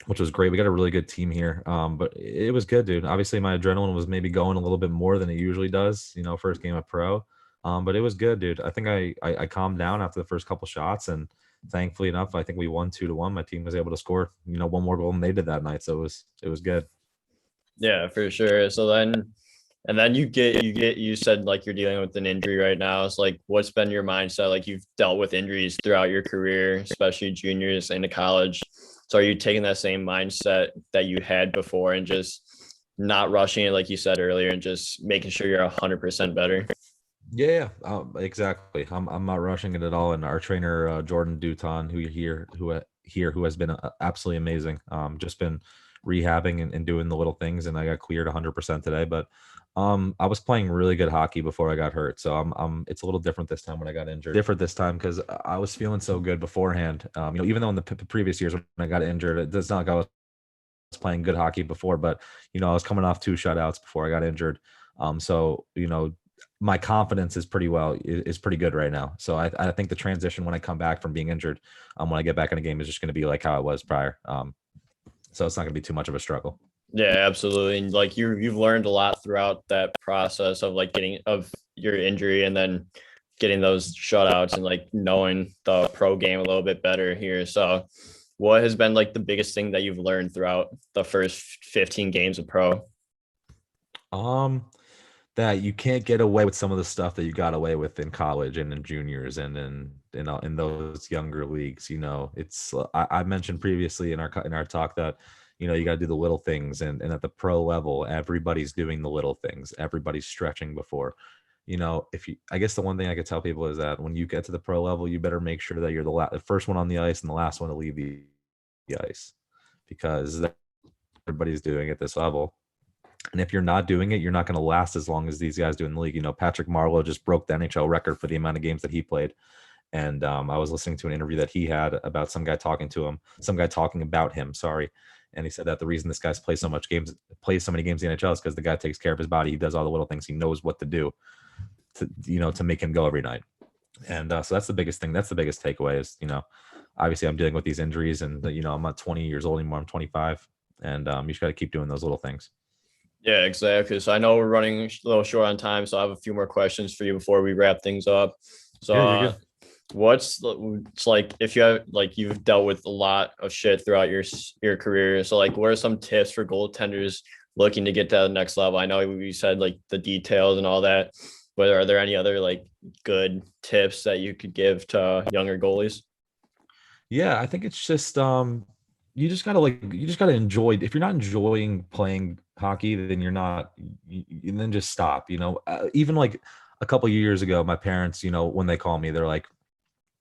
Speaker 2: which was great. We got a really good team here, but it was good, dude. Obviously, my adrenaline was maybe going a little bit more than it usually does, first game of pro. But it was good, dude. I think I calmed down after the first couple shots, and thankfully enough, I think we won 2-1. My team was able to score, one more goal than they did that night, so it was good.
Speaker 1: Yeah, for sure. So then, and then you said like you're dealing with an injury right now. It's like, what's been your mindset? Like you've dealt with injuries throughout your career, especially juniors into college. So are you taking that same mindset that you had before and just not rushing it, like you said earlier, and just making sure you're 100% better?
Speaker 2: Yeah, exactly. I'm not rushing it at all. And our trainer, Jordan Duton, who has been absolutely amazing. Just been rehabbing and doing the little things, and I got cleared 100% today. But I was playing really good hockey before I got hurt, so it's a little different this time when I got injured. Different this time because I was feeling so good beforehand. Even though in the previous years when I got injured, it does not like I was playing good hockey before, but I was coming off 2 shutouts before I got injured. So my confidence is pretty good right now. So I think the transition when I come back from being injured, when I get back in a game, is just going to be like how I was prior. So it's not going to be too much of a struggle.
Speaker 1: Yeah, absolutely. And like you've learned a lot throughout that process of like getting of your injury and then getting those shutouts and like knowing the pro game a little bit better here. So what has been like the biggest thing that you've learned throughout the first 15 games of pro?
Speaker 2: That you can't get away with some of the stuff that you got away with in college and in juniors and in those younger leagues. It's I mentioned previously in our talk that you got to do the little things, and at the pro level, everybody's doing the little things. Everybody's stretching before. I guess the one thing I could tell people is that when you get to the pro level, you better make sure that you're the first one on the ice and the last one to leave the ice, because everybody's doing at this level. And if you're not doing it, you're not going to last as long as these guys do in the league. Patrick Marleau just broke the NHL record for the amount of games that he played. And I was listening to an interview that he had about some guy talking about him. Sorry. And he said that the reason this guy's plays so many games in the NHL is because the guy takes care of his body. He does all the little things. He knows what to do to make him go every night. And so that's the biggest thing. That's the biggest takeaway is, obviously I'm dealing with these injuries, and, I'm not 20 years old anymore. I'm 25. And you just got to keep doing those little things.
Speaker 1: Yeah, exactly. So I know we're running a little short on time, so I have a few more questions for you before we wrap things up. So
Speaker 2: yeah,
Speaker 1: it's like if you have you've dealt with a lot of shit throughout your career. So what are some tips for goaltenders looking to get to the next level? I know we said the details and all that, but are there any other good tips that you could give to younger goalies?
Speaker 2: Yeah, I think it's just you just gotta enjoy. If you're not enjoying playing hockey, then then just stop. Even a couple of years ago, my parents, when they call me, they're like,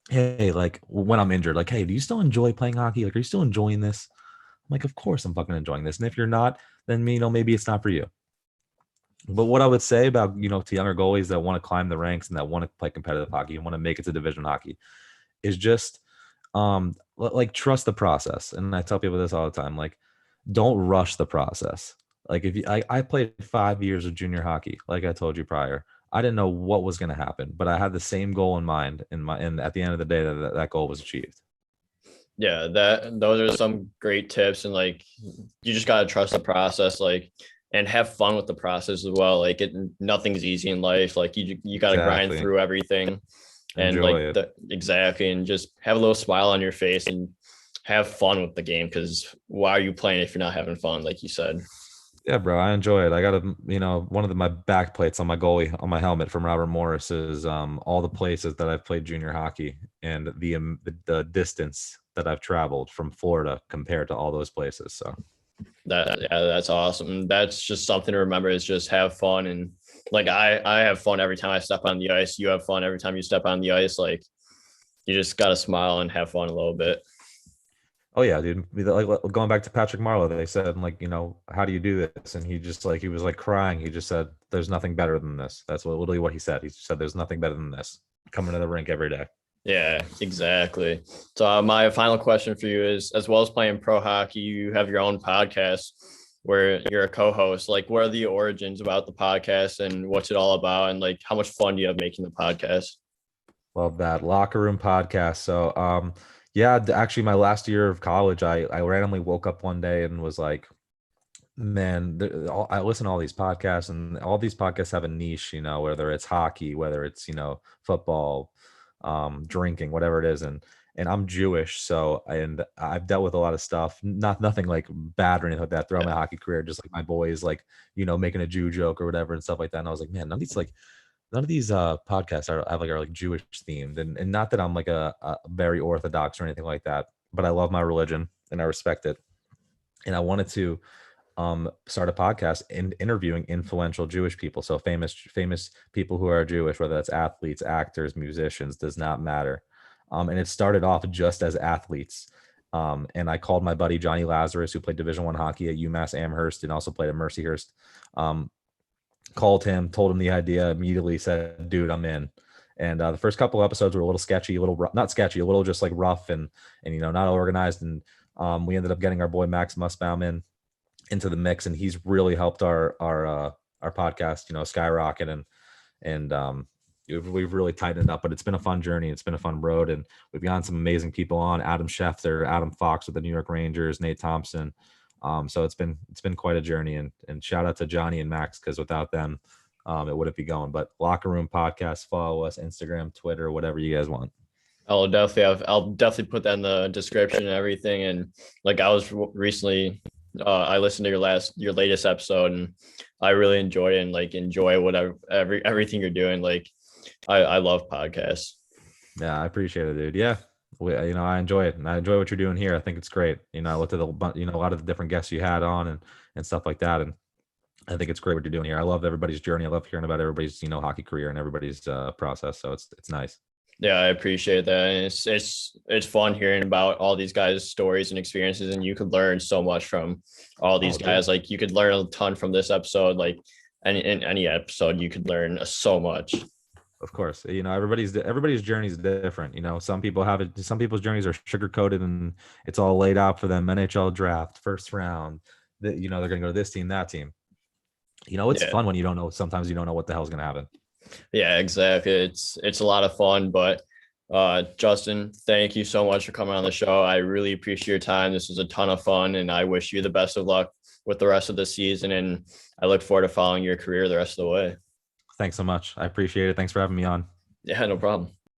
Speaker 2: hey, when I'm injured, hey, do you still enjoy playing hockey? Are you still enjoying this? I'm like, of course I'm fucking enjoying this. And if you're not, then maybe it's not for you. But what I would say about, to younger goalies that want to climb the ranks and that want to play competitive hockey and want to make it to Division hockey is just trust the process. And I tell people this all the time, don't rush the process. If I played 5 years of junior hockey, like I told you prior, I didn't know what was going to happen, but I had the same goal in mind, and at the end of the day, that goal was achieved.
Speaker 1: Yeah, those are some great tips, and you just gotta trust the process, and have fun with the process as well. Nothing's easy in life. You gotta grind through everything, and exactly, and just have a little smile on your face and have fun with the game. Because why are you playing if you're not having fun, like you said?
Speaker 2: Yeah, bro, I enjoy it. I got one of my back plates on my goalie on my helmet from Robert Morris is all the places that I've played junior hockey and the distance that I've traveled from Florida compared to all those places. So
Speaker 1: that's awesome. That's just something to remember, is just have fun. And I have fun every time I step on the ice. You have fun every time you step on the ice. You just got to smile and have fun a little bit.
Speaker 2: Oh yeah, dude. Going back to Patrick Marleau, they said how do you do this? And he just he was crying. He just said, "There's nothing better than this." That's literally what he said. He said, "There's nothing better than this." Coming to the rink every day.
Speaker 1: Yeah, exactly. So my final question for you is, as well as playing pro hockey, you have your own podcast where you're a co-host. What are the origins about the podcast, and what's it all about? And how much fun do you have making the podcast?
Speaker 2: Love that Locker Room Podcast. So yeah, actually my last year of college, I randomly woke up one day and was like, man, I listen to all these podcasts, and all these podcasts have a niche, whether it's hockey, whether it's, football, drinking, whatever it is. And I'm Jewish. So, and I've dealt with a lot of stuff, nothing bad or anything like that throughout my hockey career. Just my boys, making a Jew joke or whatever and stuff like that. And I was like, man, none of these podcasts are Jewish themed, and not that I'm a very orthodox or anything like that, but I love my religion and I respect it. And I wanted to start a podcast and interviewing influential Jewish people. So famous people who are Jewish, whether that's athletes, actors, musicians, does not matter. And it started off just as athletes. And I called my buddy Johnny Lazarus, who played Division I hockey at UMass Amherst and also played at Mercyhurst. Called him, told him the idea, immediately said, dude, I'm in. And the first couple episodes were a little sketchy, a little just rough and not organized. And we ended up getting our boy Max Musbaum into the mix, and he's really helped our podcast, skyrocket, and we've really tightened it up. But it's been a fun journey. It's been a fun road, and we've gotten some amazing people on: Adam Schefter, Adam Fox with the New York Rangers, Nate Thompson. So it's been quite a journey, and shout out to Johnny and Max, because without them, it wouldn't be going. But Locker Room Podcast, follow us, Instagram, Twitter, whatever you guys want.
Speaker 1: I'll definitely put that in the description and everything. And like I was recently, I listened to your latest episode, and I really enjoyed it and like enjoy whatever everything you're doing. Like I love podcasts.
Speaker 2: Yeah, I appreciate it, dude. Yeah. I enjoy it, and I enjoy what you're doing here. I think it's great. I looked at a lot of the different guests you had on and stuff like that. And I think it's great what you're doing here. I love everybody's journey. I love hearing about everybody's, hockey career and everybody's process. So it's nice.
Speaker 1: Yeah, I appreciate that. And it's fun hearing about all these guys' stories and experiences, and you could learn so much from all these guys.
Speaker 2: Dude.
Speaker 1: Like you could learn a ton from this episode. Like in any episode, you could learn so much.
Speaker 2: Of course, everybody's journey is different. Some people have it. Some people's journeys are sugar coated and it's all laid out for them. NHL draft, first round. That they're going to go to this team, that team. It's fun when you don't know. Sometimes you don't know what the hell's going to happen.
Speaker 1: Yeah, exactly. It's a lot of fun. But Justin, thank you so much for coming on the show. I really appreciate your time. This was a ton of fun, and I wish you the best of luck with the rest of the season. And I look forward to following your career the rest of the way.
Speaker 2: Thanks so much. I appreciate it. Thanks for having me on.
Speaker 1: Yeah, no problem.